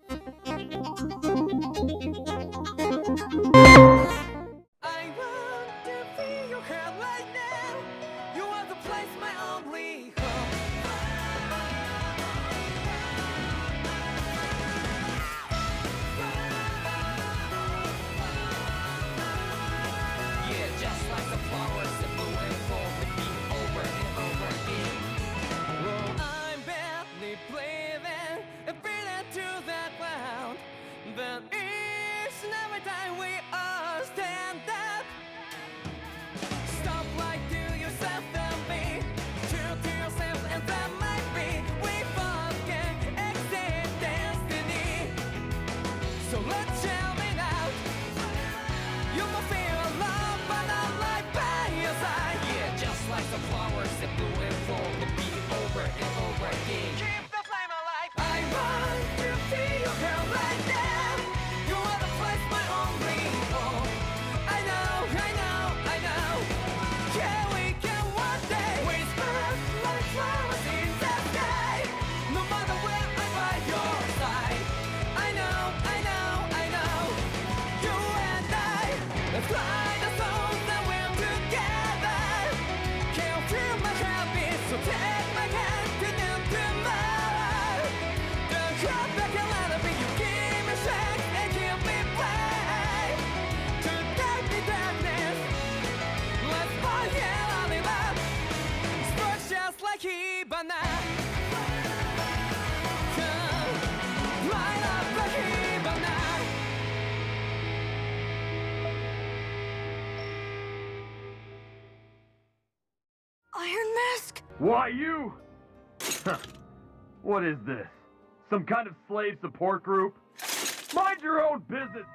I want to feel your heart right now. You are the place, my only home. Yeah, just like the flowers that bloom and fall with me over and over again. Oh, I'm badly breathing and feeling to the ground, but each and every time we all stand up. Stop like to yourself and be true to yourself, and that might be we both can exit destiny. So let's tell me now. You will feel alone, but I'm right by your side. Yeah, just like the flowers that bloom and fall to be over and over again. Keep the flame alive. I want to feel your girl right now. You are the place, my only home. I know, I know, I know. Yeah, we can one day whisper like flowers in the sky. No matter where I'm by your side. I know, I know, I know. You and I, let's fly the soul that we're together. Can't feel my heartbeat, so take my hand to new tomorrow. Don't hold back and let it be. You give me strength and give me play. To take the darkness, let's fall in love. Sparks just like Hibana. Come, light up like Hibana. Iron Mask? Why you? What is this? Some kind of slave support group? Mind your own business!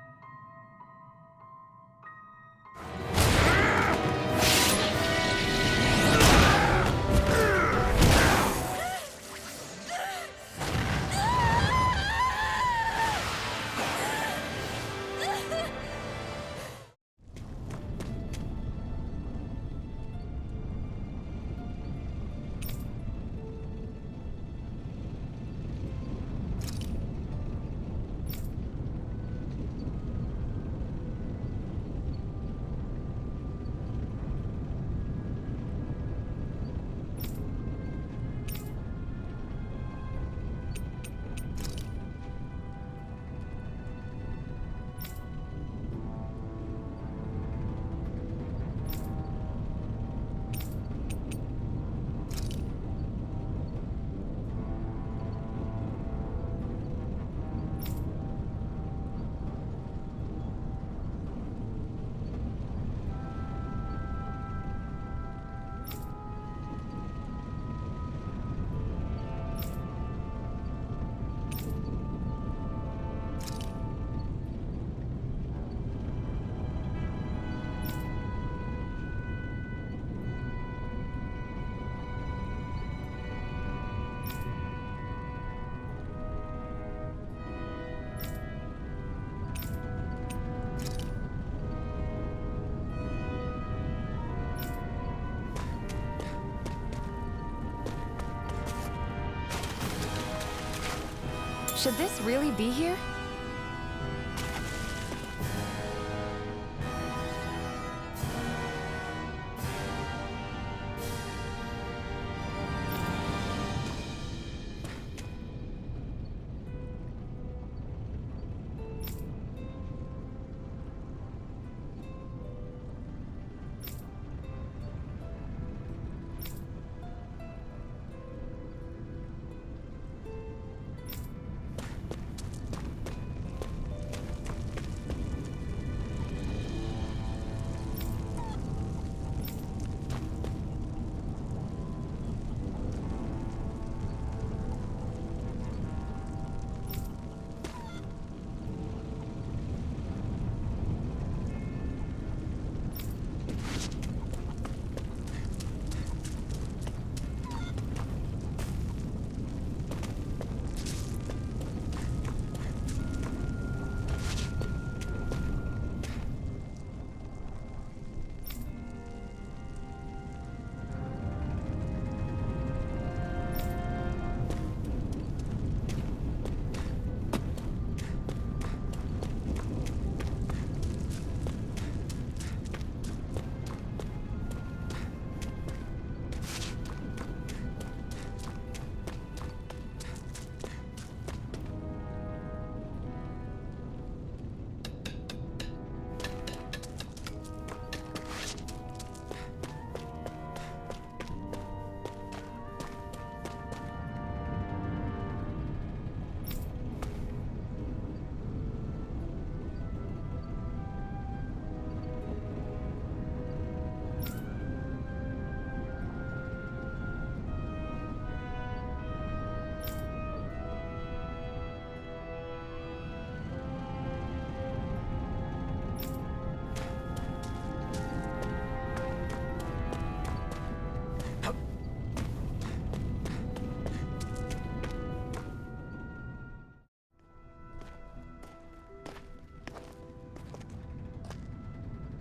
Should this really be here?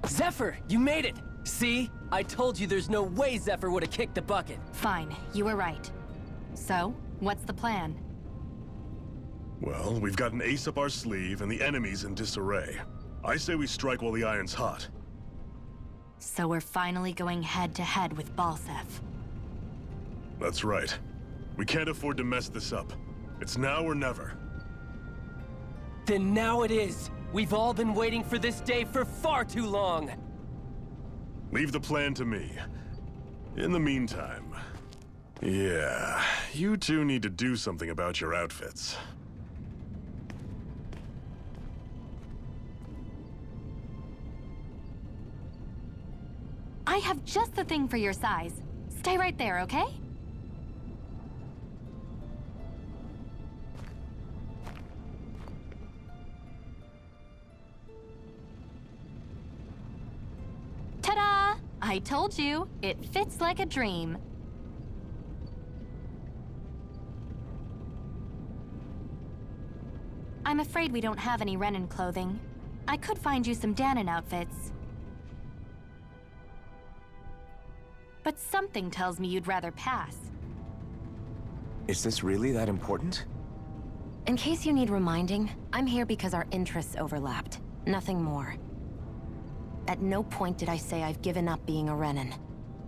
Zephyr, you made it! See? I told you there's no way Zephyr would have kicked the bucket. Fine, you were right. So, what's the plan? Well, we've got an ace up our sleeve and the enemy's in disarray. I say we strike while the iron's hot. So we're finally going head-to-head with Balseph. That's right. We can't afford to mess this up. It's now or never. Then now it is! We've all been waiting for this day for far too long! Leave the plan to me. In the meantime... Yeah, you two need to do something about your outfits. I have just the thing for your size. Stay right there, okay? Ta-da! I told you, it fits like a dream. I'm afraid we don't have any Renan clothing. I could find you some Danon outfits. But something tells me you'd rather pass. Is this really that important? In case you need reminding, I'm here because our interests overlapped. Nothing more. At no point did I say I've given up being a Renan.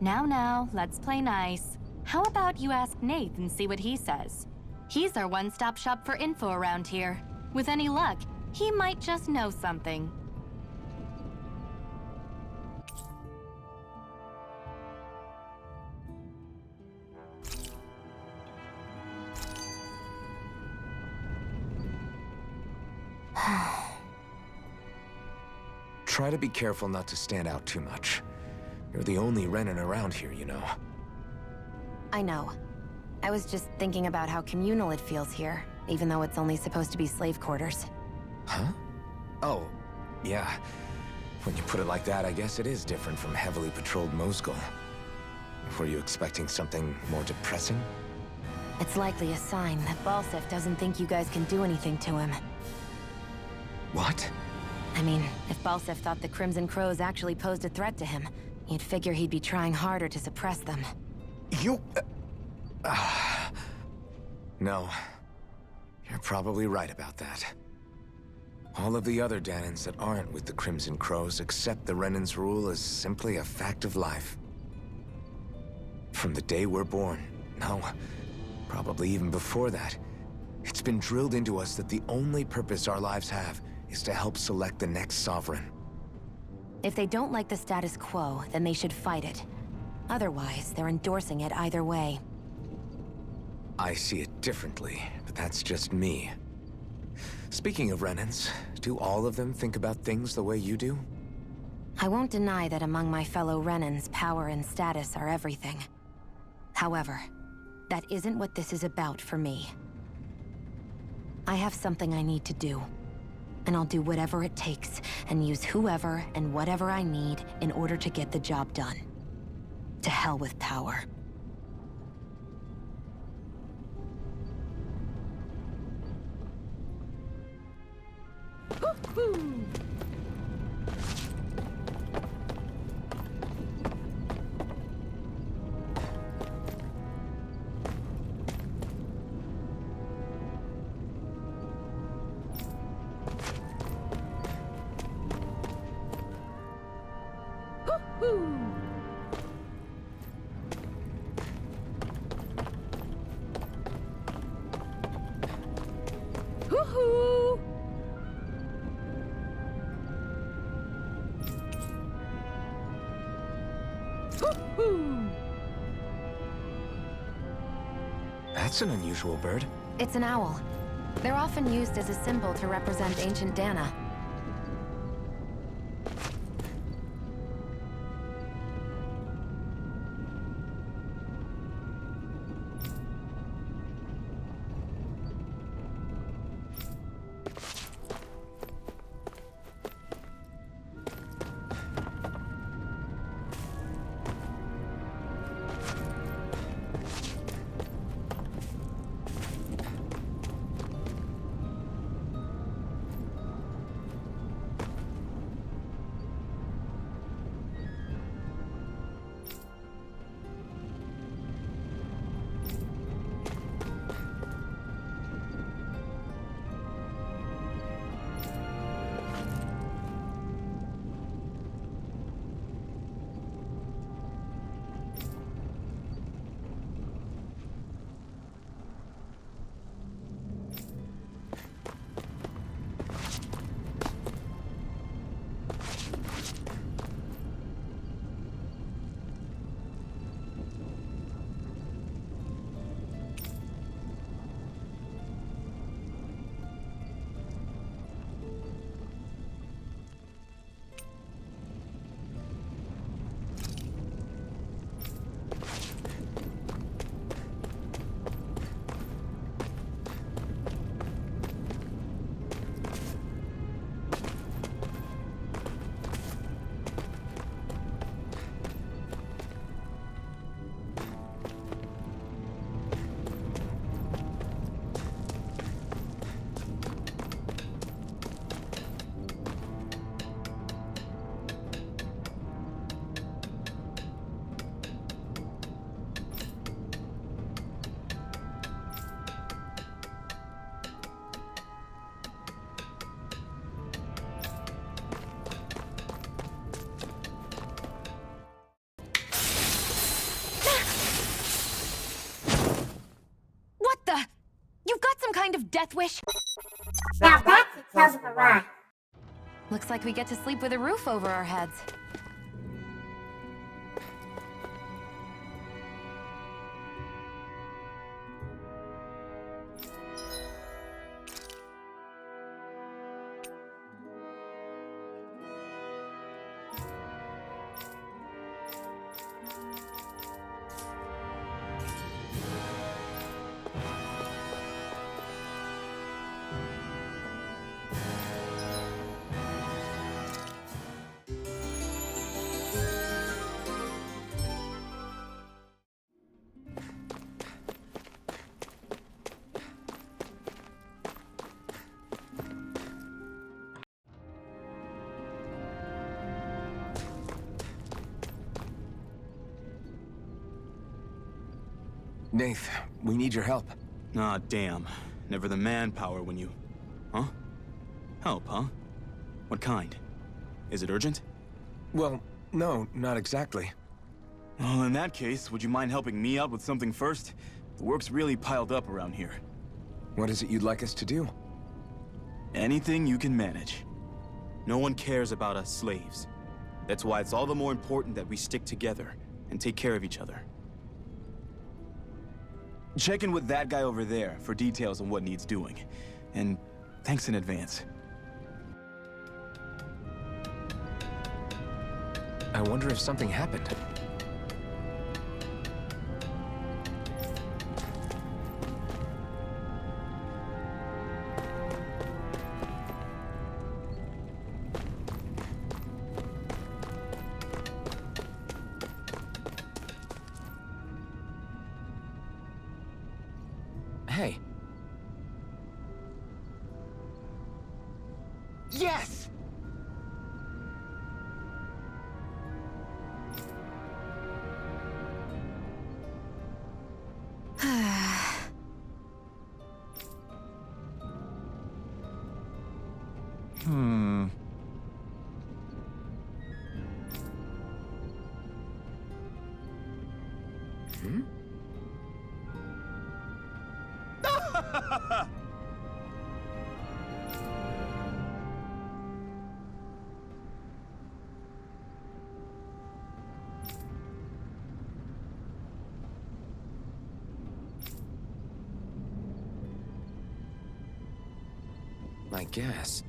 Now, let's play nice. How about you ask Nath and see what he says? He's our one-stop shop for info around here. With any luck, he might just know something. Try to be careful not to stand out too much. You're the only Renan around here, you know. I know. I was just thinking about how communal it feels here, even though it's only supposed to be slave quarters. Huh? Oh, yeah. When you put it like that, I guess it is different from heavily patrolled Mosgul. Were you expecting something more depressing? It's likely a sign that Balseph doesn't think you guys can do anything to him. What? I mean, if Balseph thought the Crimson Crows actually posed a threat to him, you'd figure he'd be trying harder to suppress them. You... No. You're probably right about that. All of the other Danons that aren't with the Crimson Crows accept the Renan's rule as simply a fact of life. From the day we're born, no, probably even before that, it's been drilled into us that the only purpose our lives have is to help select the next sovereign. If they don't like the status quo, then they should fight it. Otherwise, they're endorsing it either way. I see it differently, but that's just me. Speaking of Renans, do all of them think about things the way you do? I won't deny that among my fellow Renans, power and status are everything. However, that isn't what this is about for me. I have something I need to do. And I'll do whatever it takes, and use whoever and whatever I need in order to get the job done. To hell with power. That's an unusual bird. It's an owl. They're often used as a symbol to represent ancient Dana. death wish? Now that tells him a lie. Looks like we get to sleep with a roof over our heads. Nath, we need your help. Ah, damn. Never the manpower when you... Huh? Help, huh? What kind? Is it urgent? Well, no, not exactly. Well, in that case, would you mind helping me out with something first? The work's really piled up around here. What is it you'd like us to do? Anything you can manage. No one cares about us slaves. That's why it's all the more important that we stick together and take care of each other. Check in with that guy over there for details on what needs doing. And thanks in advance. I wonder if something happened. Hey. Yes! I guess.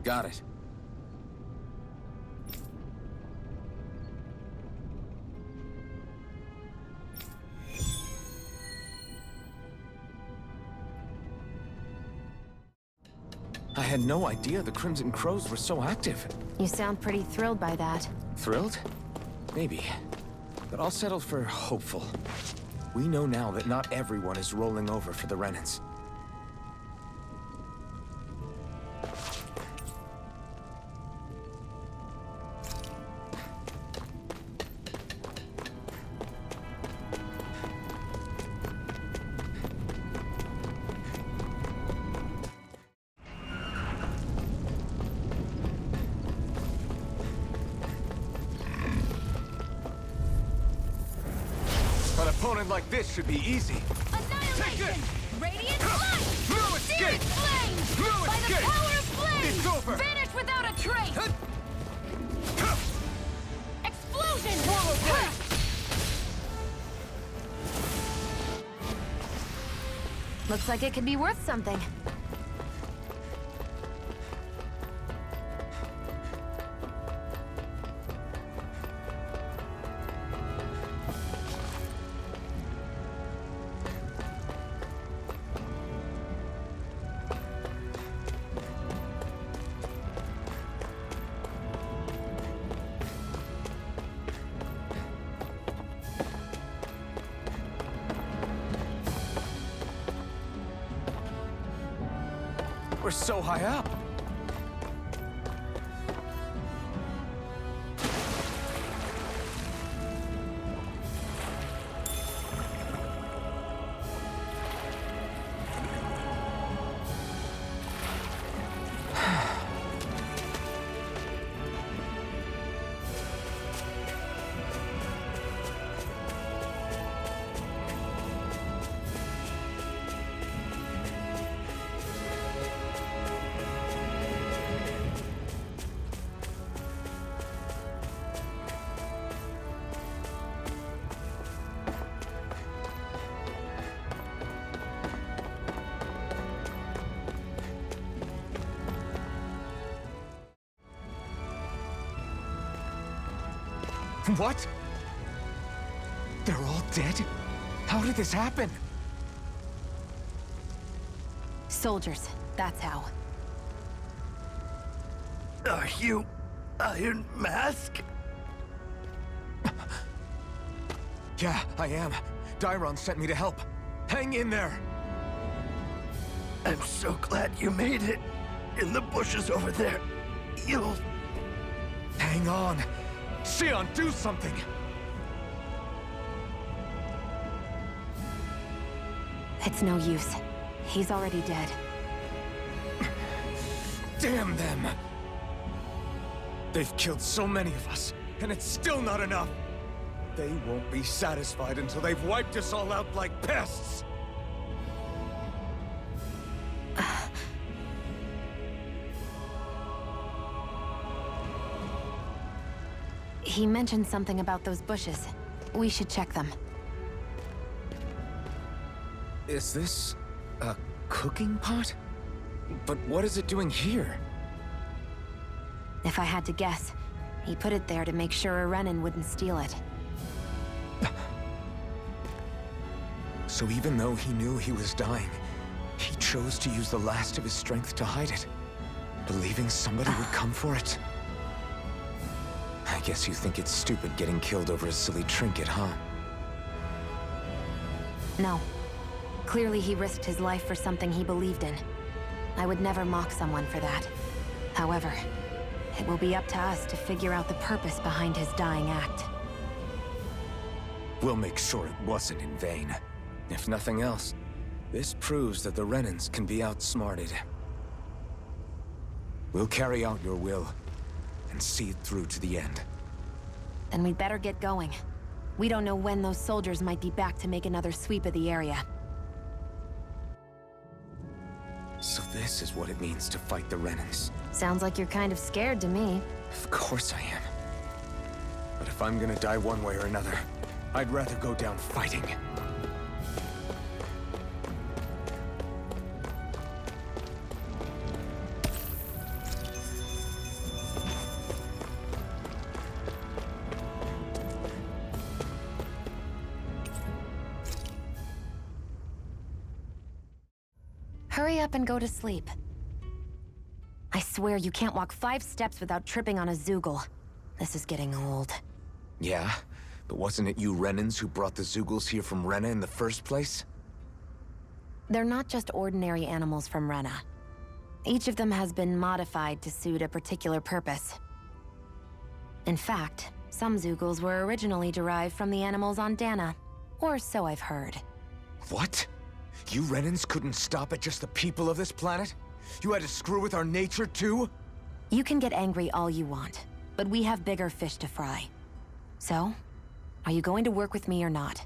Got it. I had no idea the Crimson Crows were so active. You sound pretty thrilled by that. Thrilled? Maybe. But I'll settle for hopeful. We know now that not everyone is rolling over for the Renans. An opponent like this should be easy. Annihilation! Radiant light! No escape! Seared flames! No By escape! the power of flames! It's over! Vanish without a trace! Explosion! Swallow blade! Looks like it could be worth something. We're so high up. What? They're all dead? How did this happen? Soldiers, that's how. Are you Iron Mask? Yeah, I am. Dairon sent me to help. Hang in there! I'm so glad you made it. In the bushes over there. You'll... Hang on. Shionne, do something! It's no use. He's already dead. Damn them! They've killed so many of us, and it's still not enough! They won't be satisfied until they've wiped us all out like pests! He mentioned something about those bushes. We should check them. Is this a cooking pot? But what is it doing here? If I had to guess, he put it there to make sure a Renan wouldn't steal it. So even though he knew he was dying, he chose to use the last of his strength to hide it, believing somebody would come for it. I guess you think it's stupid getting killed over a silly trinket, huh? No. Clearly he risked his life for something he believed in. I would never mock someone for that. However, it will be up to us to figure out the purpose behind his dying act. We'll make sure it wasn't in vain. If nothing else, this proves that the Renans can be outsmarted. We'll carry out your will, and see it through to the end. Then we'd better get going. We don't know when those soldiers might be back to make another sweep of the area. So this is what it means to fight the Renans. Sounds like you're kind of scared to me. Of course I am. But if I'm gonna die one way or another, I'd rather go down fighting. Hurry up and go to sleep. I swear you can't walk 5 steps without tripping on a Zoogle. This is getting old. Yeah? But wasn't it you Renans who brought the Zoogles here from Rena in the first place? They're not just ordinary animals from Rena. Each of them has been modified to suit a particular purpose. In fact, some Zoogles were originally derived from the animals on Dana. Or so I've heard. What? You Renans couldn't stop at just the people of this planet? You had to screw with our nature too? You can get angry all you want, but we have bigger fish to fry. So, are you going to work with me or not?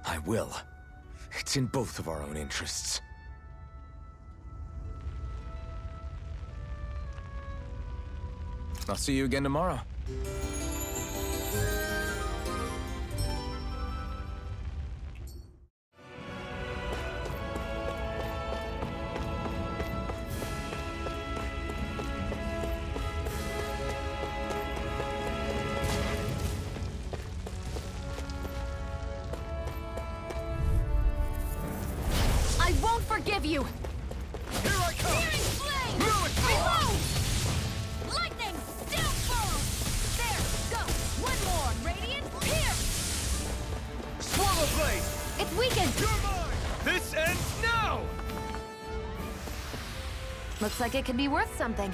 I will. It's in both of our own interests. I'll see you again tomorrow. I won't forgive you! Here I come! Flame! Reload! Lightning! Downfall! There! Go! One more! Radiant! Here! Swallow blade! It's weakened! You're mine! This ends now! Looks like it could be worth something.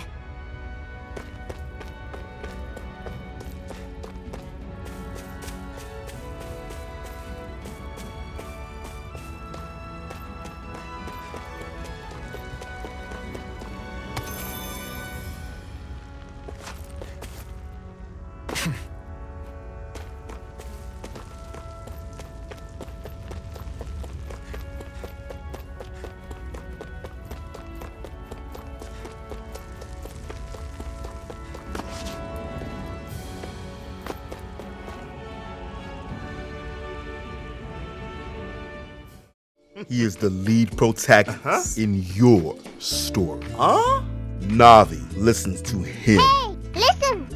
He is the lead protagonist in your story. Navi listens to him. Hey, listen!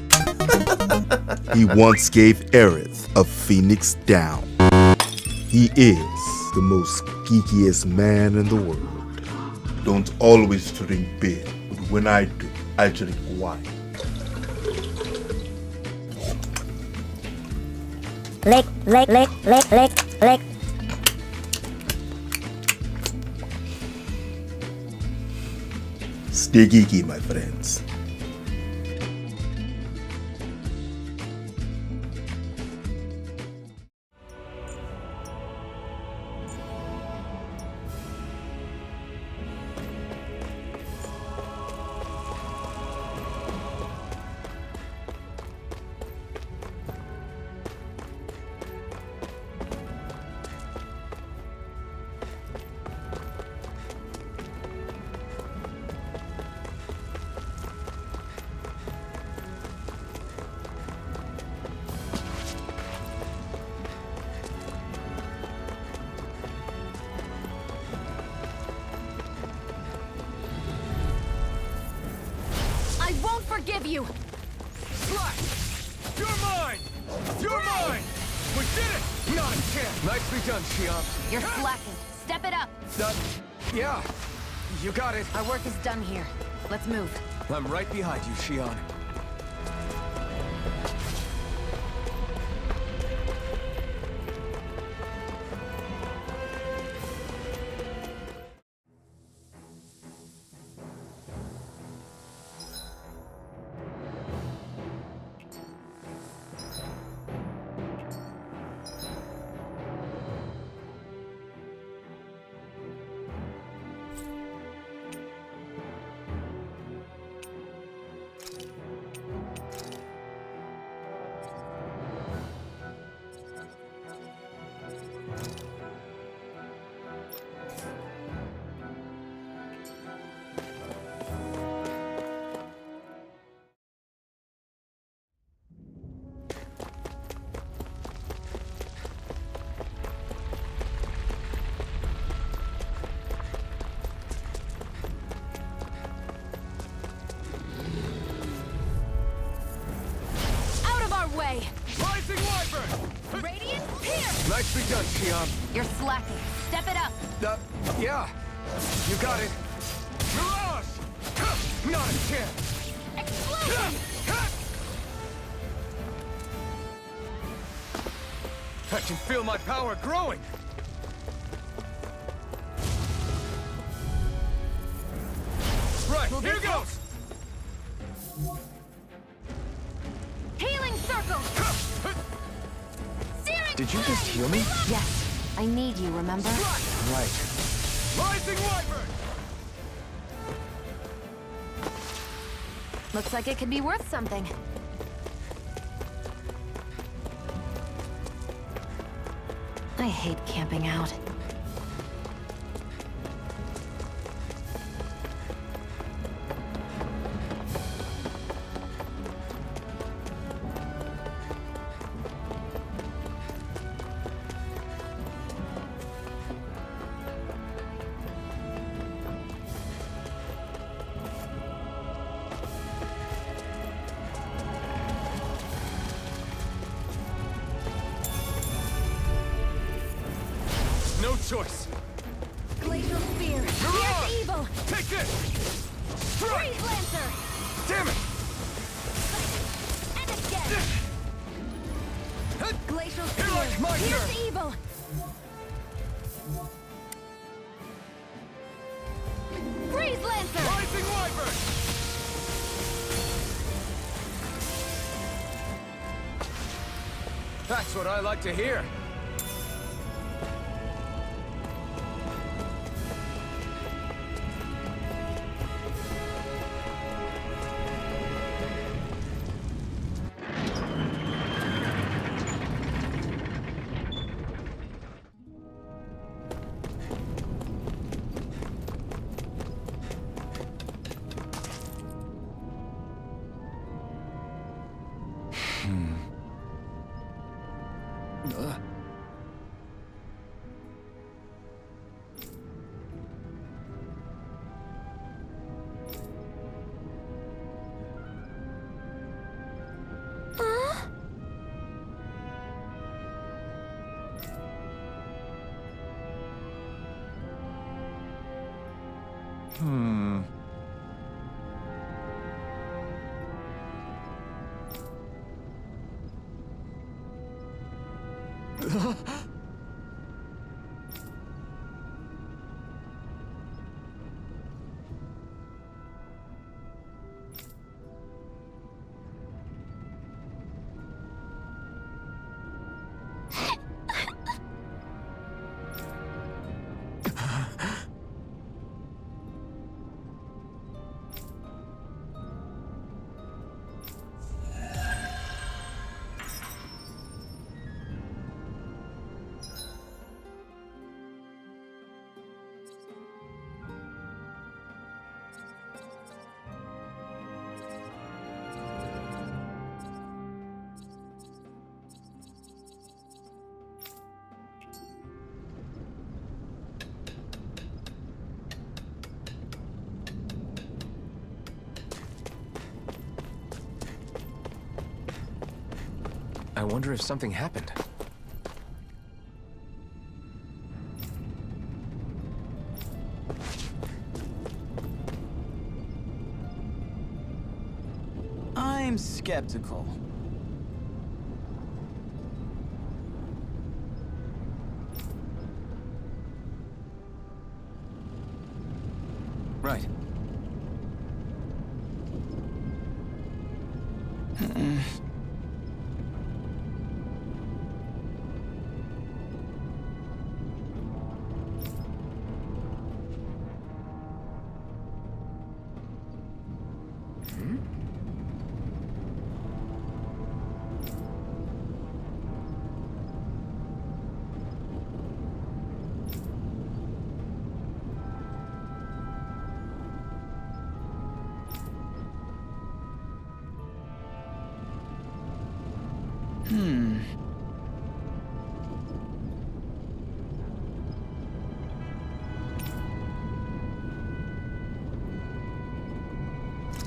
He once gave Aerith a phoenix down. He is the most geekiest man in the world. Don't always drink beer, but when I do, I drink wine. Lick, lick, lick, lick, lick, lick. Stay geeky, my friends. I won't forgive you! Slash! You're mine! You're mine! We did it! Not a chance! Nicely done, Shionne. You're slacking. Step it up! Yeah. You got it. Our work is done here. Let's move. I'm right behind you, Shionne. Way. Rising Wyvern! Radiant here! Nicely done, Shionne. You're slacking. Step it up. Yeah. You got it. Mirage! Not a chance! Explosion! I can feel my power growing! Right, here goes! Healing circle! Did you just heal me? Yes. I need you, remember? Right. Rising Wyvern! Looks like it could be worth something. I hate camping out. No choice. Glacial spear. Mirage! Here's evil. Take this! Strike! Freeze lancer. Damn it! And again. Glacial spear. Here lies my Here's turn. evil. Freeze lancer. Rising Wyvern! That's what I like to hear. I wonder if something happened. I'm skeptical. Right.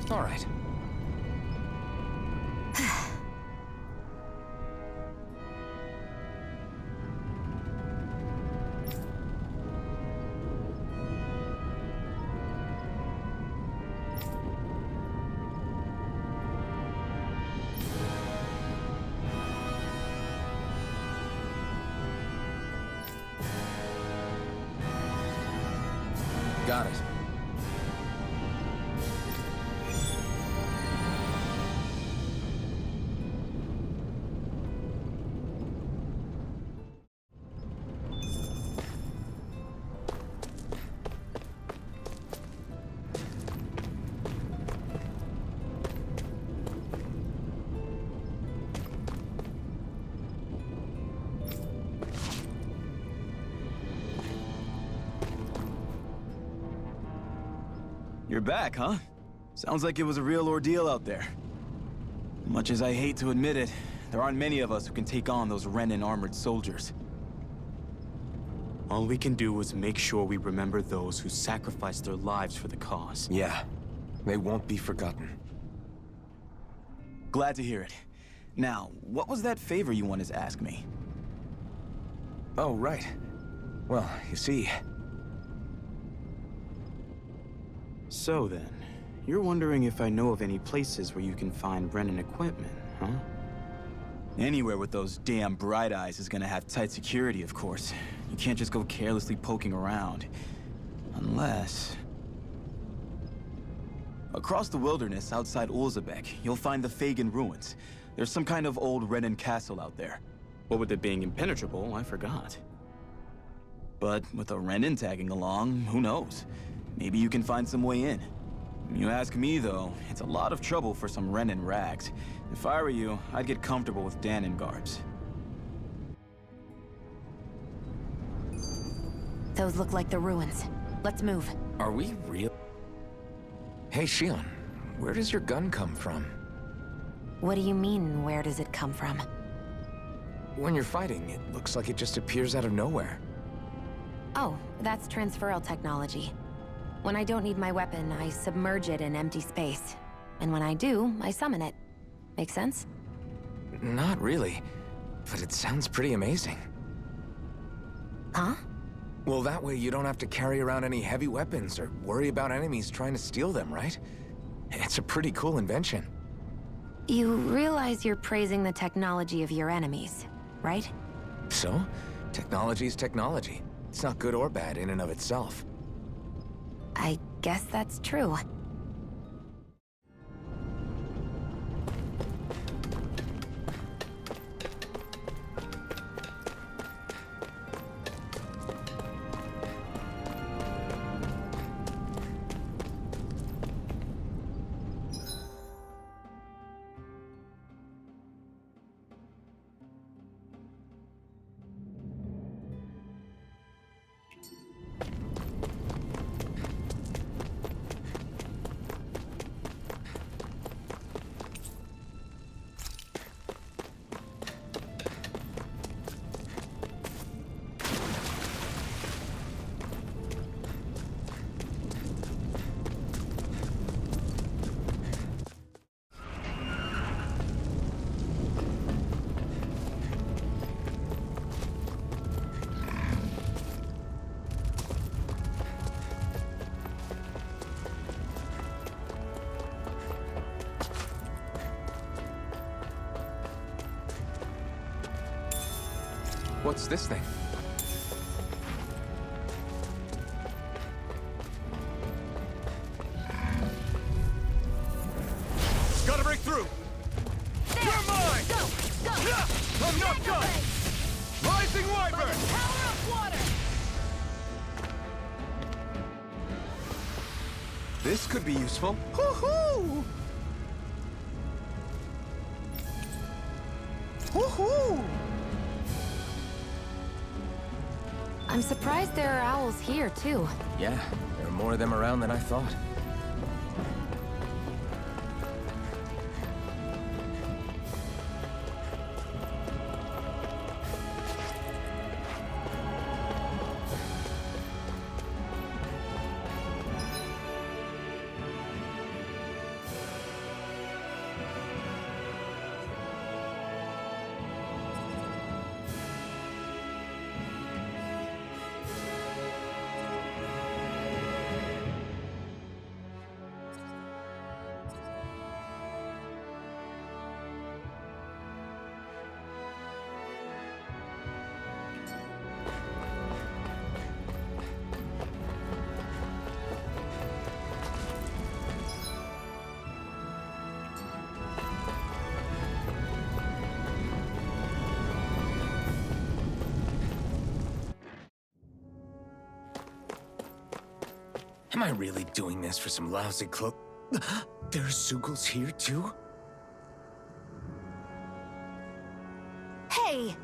All right. Got it. You're back, huh? Sounds like it was a real ordeal out there. Much as I hate to admit it, there aren't many of us who can take on those Renin armored soldiers. All we can do is make sure we remember those who sacrificed their lives for the cause. Yeah, they won't be forgotten. Glad to hear it. Now, what was that favor you wanted to ask me? Oh, right. Well, you see... So then, you're wondering if I know of any places where you can find Renin equipment, huh? Anywhere with those damn bright eyes is gonna have tight security, of course. You can't just go carelessly poking around. Unless... Across the wilderness outside Ulzebek, you'll find the Fagan ruins. There's some kind of old Renin castle out there. What with it being impenetrable, I forgot. But with a Renin tagging along, who knows? Maybe you can find some way in. You ask me, though, it's a lot of trouble for some Renin rags. If I were you, I'd get comfortable with Danon garbs. Those look like the ruins. Let's move. Are we real? Hey, Shionne, where does your gun come from? What do you mean, where does it come from? When you're fighting, it looks like it just appears out of nowhere. Oh, that's transferal technology. When I don't need my weapon, I submerge it in empty space. And when I do, I summon it. Make sense? Not really, but it sounds pretty amazing. Huh? Well, that way you don't have to carry around any heavy weapons or worry about enemies trying to steal them, right? It's a pretty cool invention. You realize you're praising the technology of your enemies, right? So, technology is technology. It's not good or bad in and of itself. I guess that's true. What's this thing? Gotta break through! You're mine! Go! Go! I'm not done! Rising Wyvern! Power of water! This could be useful. Woohoo! Woohoo! I'm surprised there are owls here, too. Yeah, there are more of them around than I thought. Am I really doing this for some lousy cloak? There's Zoogles here, too? Hey!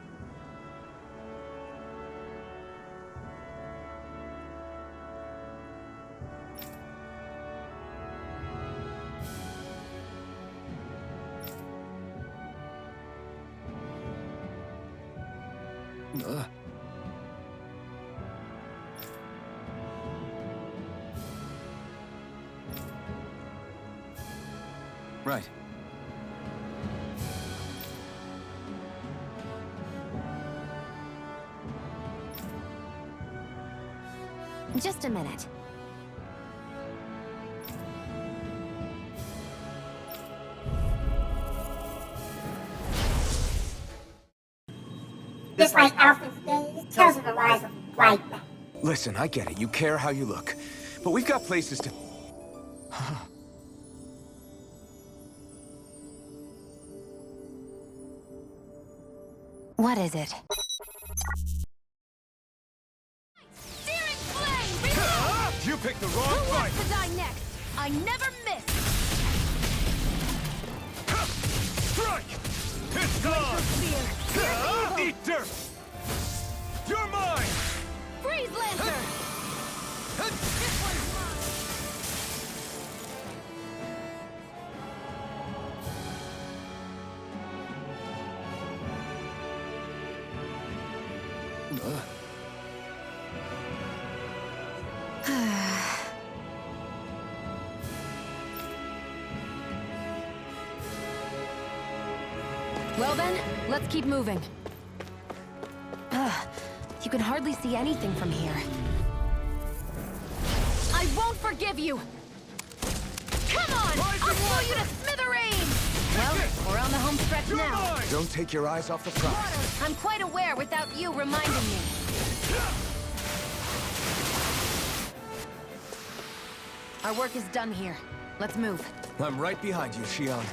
Right. Just a minute. Just like Alfred's days tells of the rise of white men. Listen, I get it. You care how you look. But we've got places to... What is it? Searing flame! Reload! You picked the wrong Who fight! wants to die next? I never miss! Strike! It's gone! Spear! Eat dirt! You're mine! Freeze Lancer! This one's mine! Well then, let's keep moving. You can hardly see anything from here. I won't forgive you! Come on! I'll blow you to smithereens! Well, we're on the home stretch now. Don't take your eyes off the prize. I'm quite aware without you reminding me. Our work is done here. Let's move. I'm right behind you, Shionne.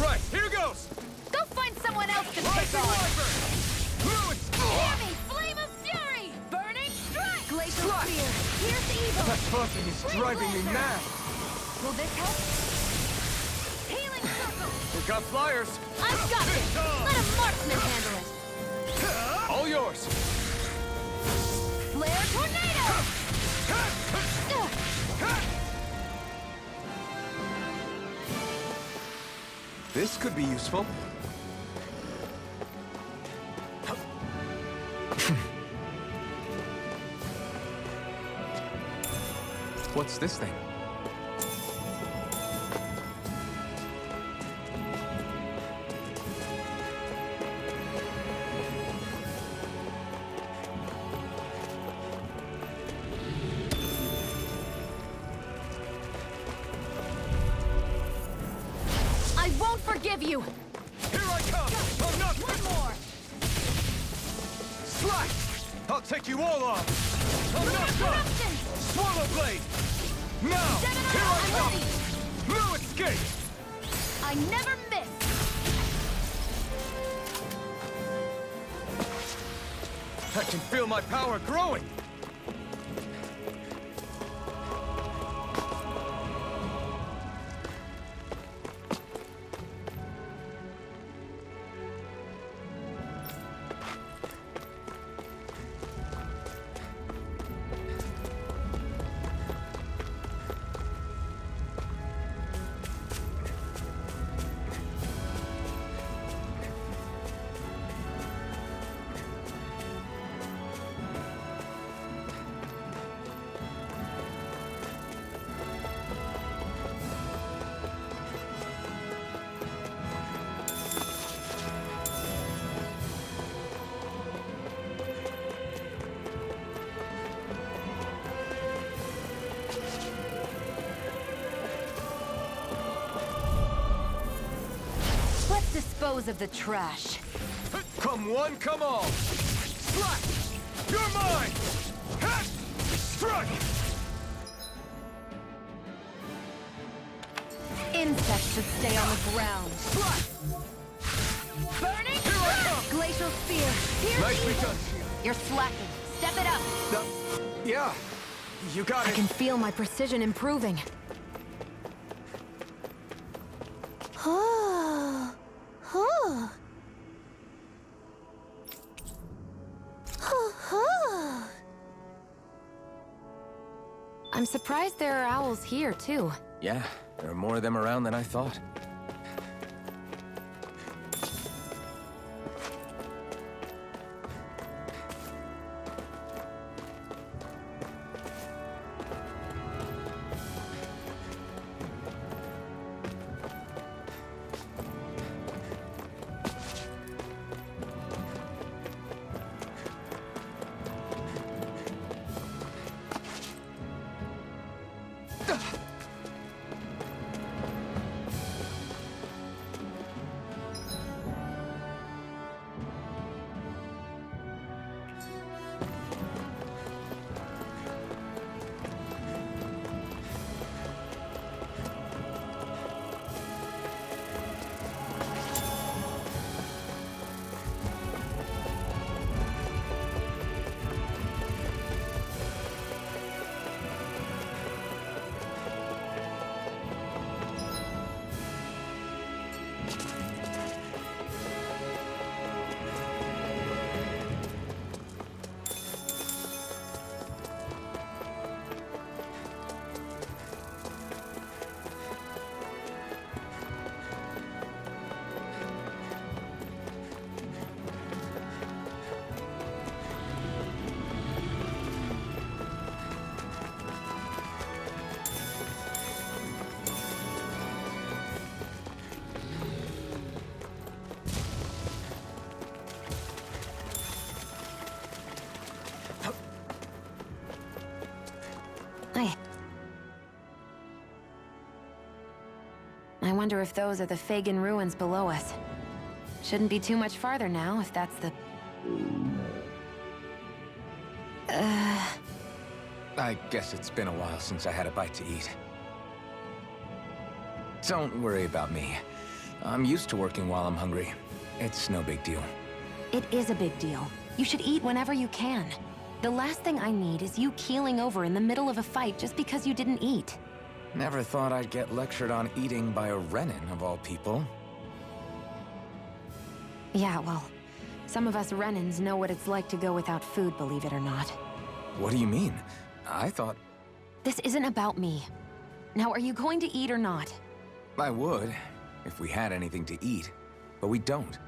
Right, here goes! Go find someone else to take on! Hear me! Flame of fury! Burning strike! Glacial spear! Pierce evil! That buzzing is driving me mad! Will this help? Healing circle! We've got flyers! I've got this! Let a marksman handle it! All yours! Flare tornado! This could be useful. What's this thing? I won't forgive you! Here I come! Oh, not One more! Slash! I'll take you all on! Oh, not done! Eruption! Swallow blade! Now! Gemini, Here I I'm come! ready! No escape! I never miss! I can feel my power growing! Let's dispose of the trash. Come one, come all! Slash! You're mine! Ha! Strike! Insects should stay on the ground. Slash! Burning Here I come! Glacial spear! Pierce Nicely evil! done, You're slacking. Step it up! Yeah, you got I it. can feel my precision improving. I'm surprised there are owls here, too. Yeah, there are more of them around than I thought. I wonder if those are the Fagin ruins below us. Shouldn't be too much farther now, if that's the... I guess it's been a while since I had a bite to eat. Don't worry about me. I'm used to working while I'm hungry. It's no big deal. It is a big deal. You should eat whenever you can. The last thing I need is you keeling over in the middle of a fight just because you didn't eat. Never thought I'd get lectured on eating by a Renin, of all people. Yeah, well, some of us Renins know what it's like to go without food, believe it or not. What do you mean? I thought... This isn't about me. Now, are you going to eat or not? I would, if we had anything to eat. But we don't.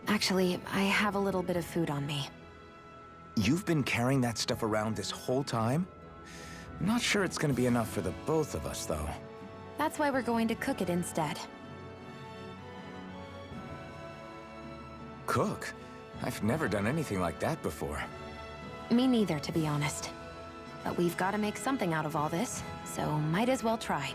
Actually, I have a little bit of food on me. You've been carrying that stuff around this whole time? Not sure it's gonna be enough for the both of us, though. That's why we're going to cook it instead. Cook? I've never done anything like that before. Me neither, to be honest. But we've got to make something out of all this, so might as well try.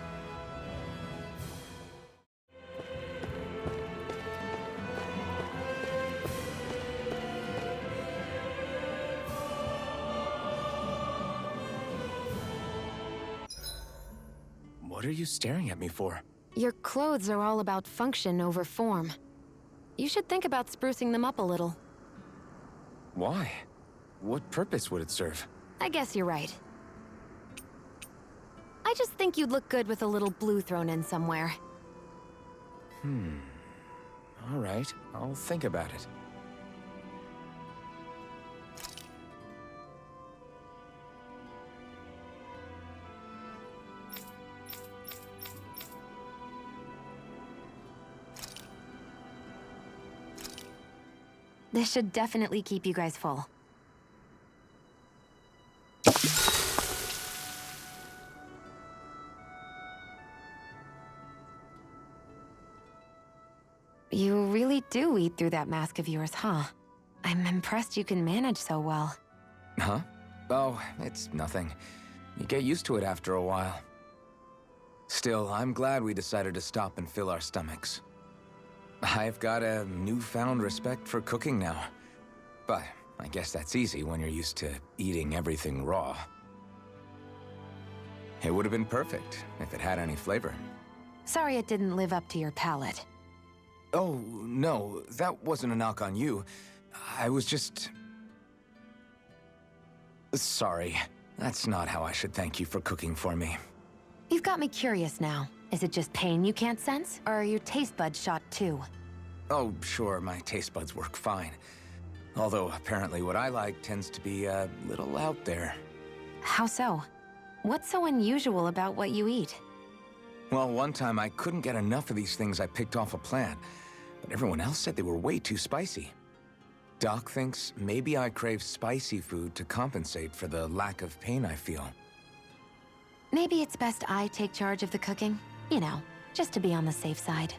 What are you staring at me for? Your clothes are all about function over form. You should think about sprucing them up a little. Why? What purpose would it serve? I guess you're right. I just think you'd look good with a little blue thrown in somewhere. All right, I'll think about it. This should definitely keep you guys full. You really do eat through that mask of yours, huh? I'm impressed you can manage so well. Huh? Oh, it's nothing. You get used to it after a while. Still, I'm glad we decided to stop and fill our stomachs. I've got a newfound respect for cooking now. But I guess that's easy when you're used to eating everything raw. It would have been perfect if it had any flavor. Sorry it didn't live up to your palate. Oh, no, that wasn't a knock on you. I was just... Sorry. That's not how I should thank you for cooking for me. You've got me curious now. Is it just pain you can't sense, or are your taste buds shot too? Oh, sure, my taste buds work fine. Although, apparently what I like tends to be a little out there. How so? What's so unusual about what you eat? Well, one time I couldn't get enough of these things I picked off a plant, but everyone else said they were way too spicy. Doc thinks maybe I crave spicy food to compensate for the lack of pain I feel. Maybe it's best I take charge of the cooking. You know, just to be on the safe side.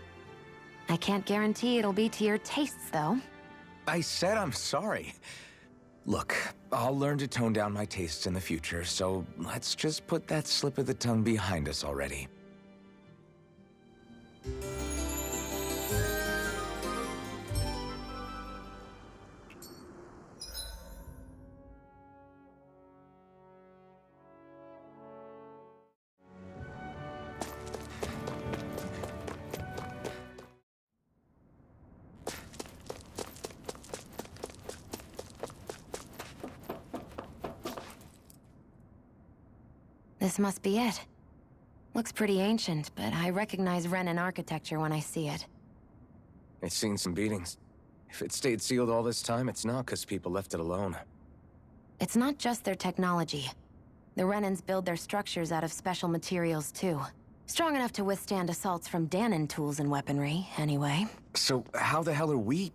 I can't guarantee it'll be to your tastes, though. I said I'm sorry. Look, I'll learn to tone down my tastes in the future, so let's just put that slip of the tongue behind us already. This must be it. Looks pretty ancient, but I recognize Renin architecture when I see it. It's seen some beatings. If it stayed sealed all this time, it's not because people left it alone. It's not just their technology. The Renins build their structures out of special materials, too. Strong enough to withstand assaults from Danon tools and weaponry, anyway. So how the hell are we...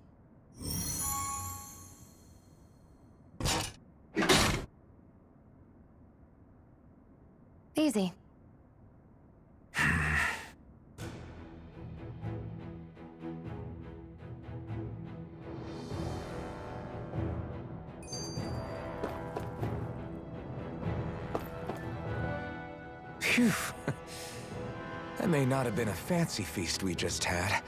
Easy. Phew. That may not have been a fancy feast we just had,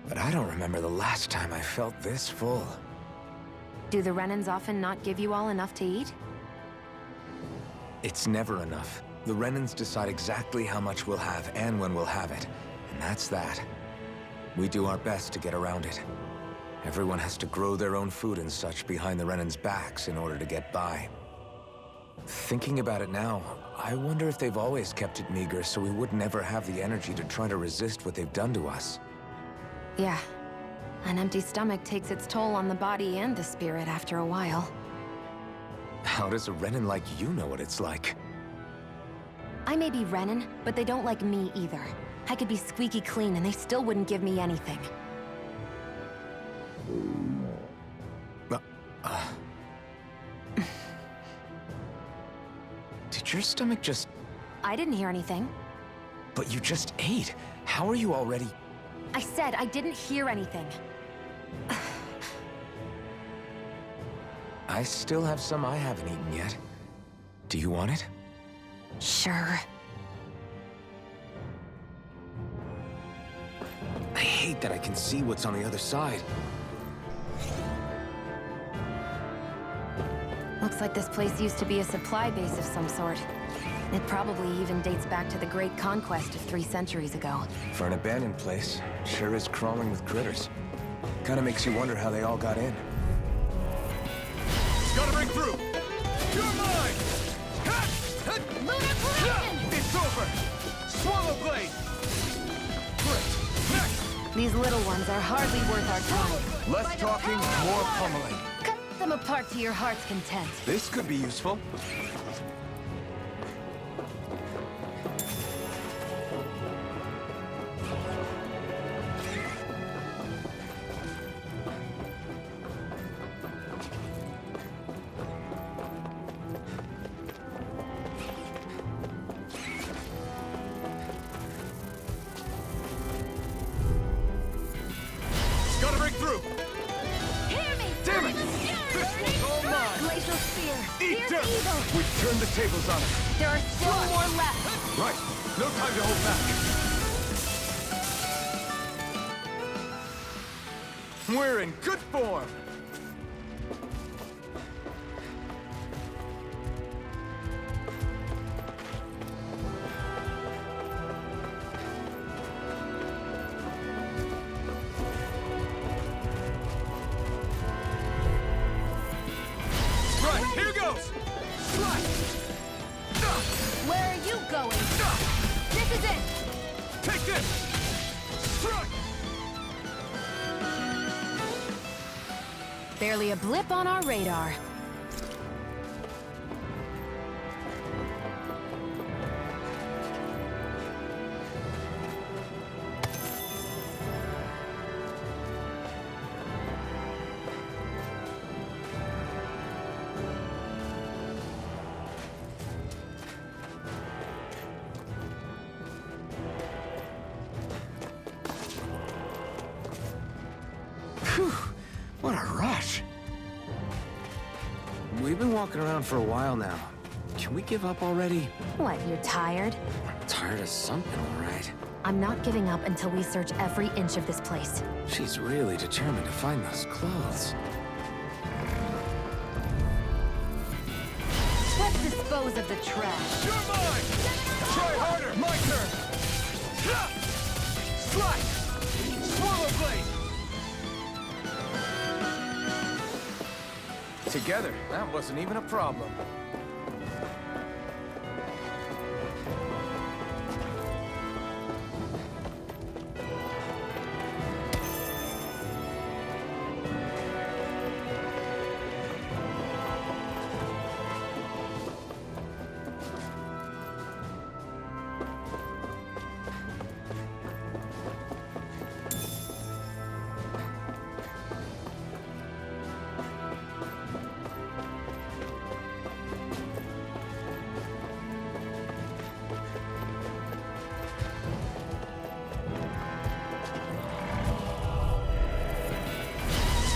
but I don't remember the last time I felt this full. Do the Renans often not give you all enough to eat? It's never enough. The Renans decide exactly how much we'll have and when we'll have it, and that's that. We do our best to get around it. Everyone has to grow their own food and such behind the Renans' backs in order to get by. Thinking about it now, I wonder if they've always kept it meager so we would never have the energy to try to resist what they've done to us. Yeah. An empty stomach takes its toll on the body and the spirit after a while. How does a Renan like you know what it's like? I may be Renan, but they don't like me either. I could be squeaky clean and they still wouldn't give me anything. Did your stomach just... I didn't hear anything. But you just ate. How are you already... I said I didn't hear anything. I still have some I haven't eaten yet. Do you want it? Sure. I hate that I can see what's on the other side. Looks like this place used to be a supply base of some sort. It probably even dates back to the Great Conquest of 3 centuries ago. For an abandoned place, sure is crawling with critters. Kinda makes you wonder how they all got in. Gotta break through! You're mine! Lunar Collision! It's over! Swallow blade! These little ones are hardly worth our time. Less talking, more pummeling. Cut them apart to your heart's content. This could be useful. Gotta break through! Hear me! Damn it! This one's all mine! Glacial Spear! Eat Here's dirt! evil! We've turned the tables on it. There are still more left! Right! No time to hold back! We're in good form. Right, here goes! Where are you going? This is it! Take this! Strike! Barely a blip on our radar. Whew, what a rush. We've been walking around for a while now. Can we give up already? What, you're tired? Tired of something, all right. I'm not giving up until we search every inch of this place. She's really determined to find those clothes. Let's dispose of the trash. You're mine! Try harder! My turn! Slice! Swallow blade! Together, that wasn't even a problem.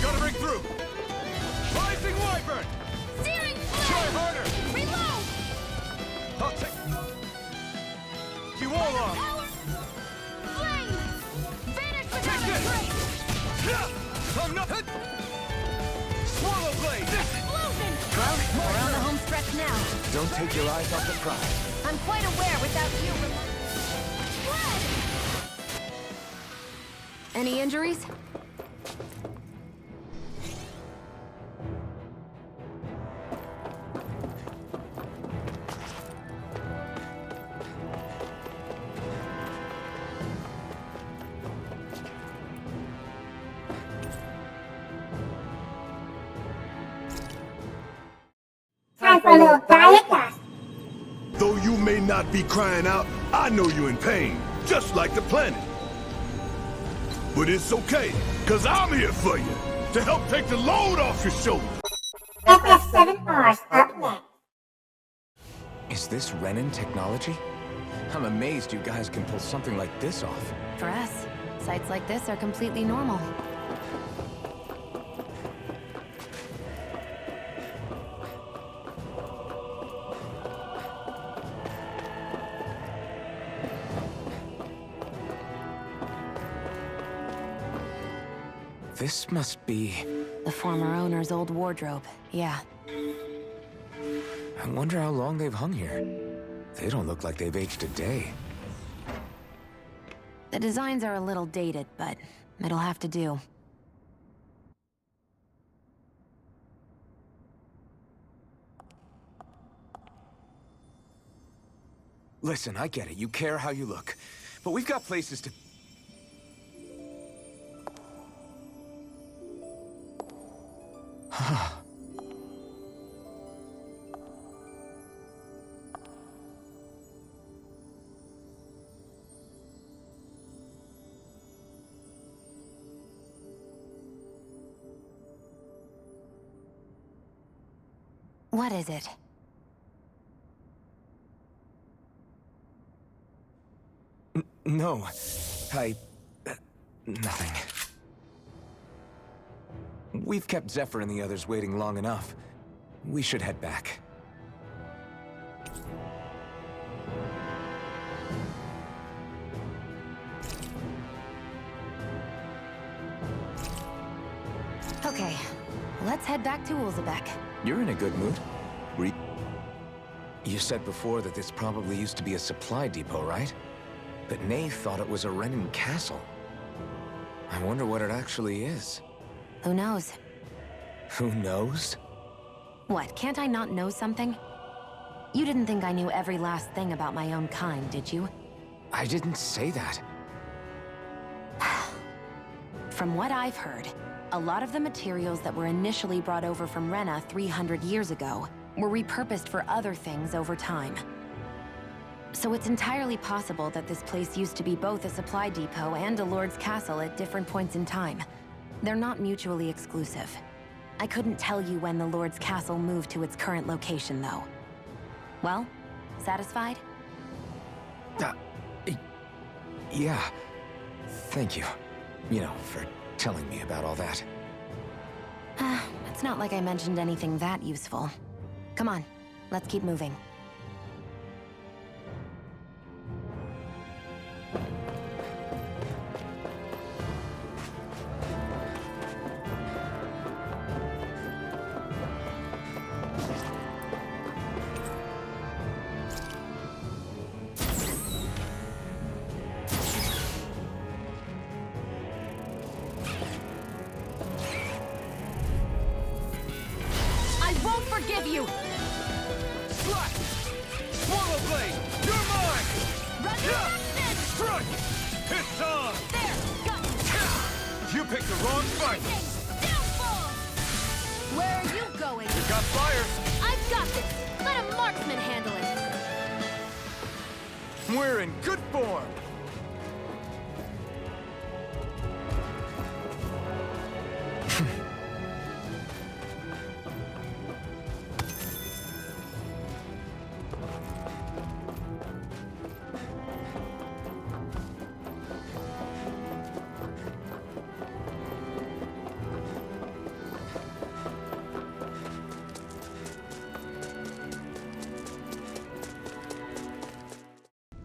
Gotta break through! Rising Wyvern! Searing Try Blade! harder! Reload! I'll take... You all on! Power! Swallow blade! Explosion! Well, we're on the home stretch now. Don't take your eyes off the prize. I'm quite aware without you. Any injuries? Time for a little diet dust. Though you may not be crying out, I know you're in pain, just like the planet. But it's okay, cause I'm here for you, to help take the load off your shoulders. FF7R's up next. Is this Renin technology? I'm amazed you guys can pull something like this off. For us, sites like this are completely normal. This must be... The former owner's old wardrobe, yeah. I wonder how long they've hung here. They don't look like they've aged a day. The designs are a little dated, but it'll have to do. Listen, I get it. You care how you look. But we've got places to... What is it? No. Nothing. We've kept Zephyr and the others waiting long enough. We should head back. Okay, let's head back to Ulzebek. You're in a good mood. You said before that this probably used to be a supply depot, right? But Nave thought it was a Renin castle. I wonder what it actually is. Who knows? Who knows? What, can't I not know something? You didn't think I knew every last thing about my own kind, did you? I didn't say that. From what I've heard, a lot of the materials that were initially brought over from Rena 300 years ago were repurposed for other things over time. So it's entirely possible that this place used to be both a supply depot and a lord's castle at different points in time. They're not mutually exclusive. I couldn't tell you when the lord's castle moved to its current location, though. Well, satisfied? Yeah. Thank you. You know, for telling me about all that. It's not like I mentioned anything that useful. Come on, let's keep moving. Forgive you! Slash! Swallow blade! You're mine! Run action! Strike! It's on! There! Got You picked the wrong fight! downfall! Where are you going? You got fire! I've got this! Let a marksman handle it! We're in good form!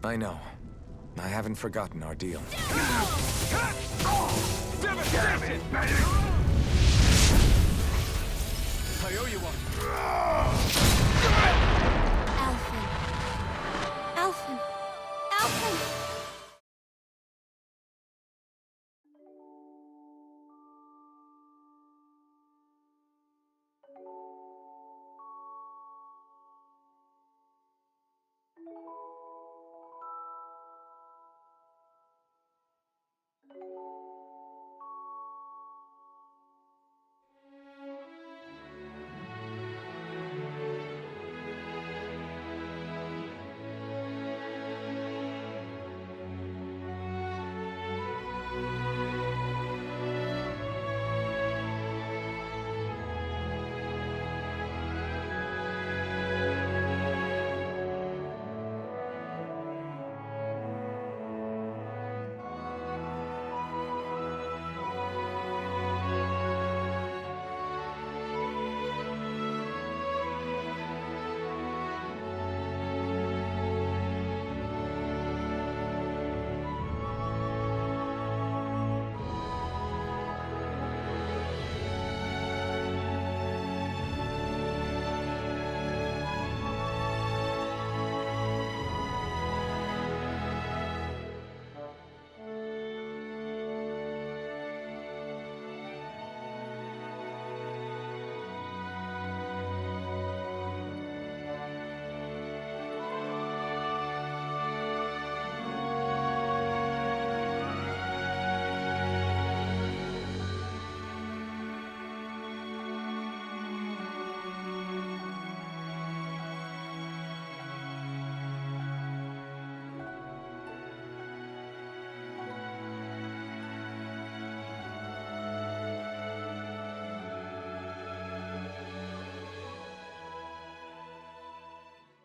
I know. I haven't forgotten our deal. devastation! I owe you one. Alphen. Alphen. Alphen!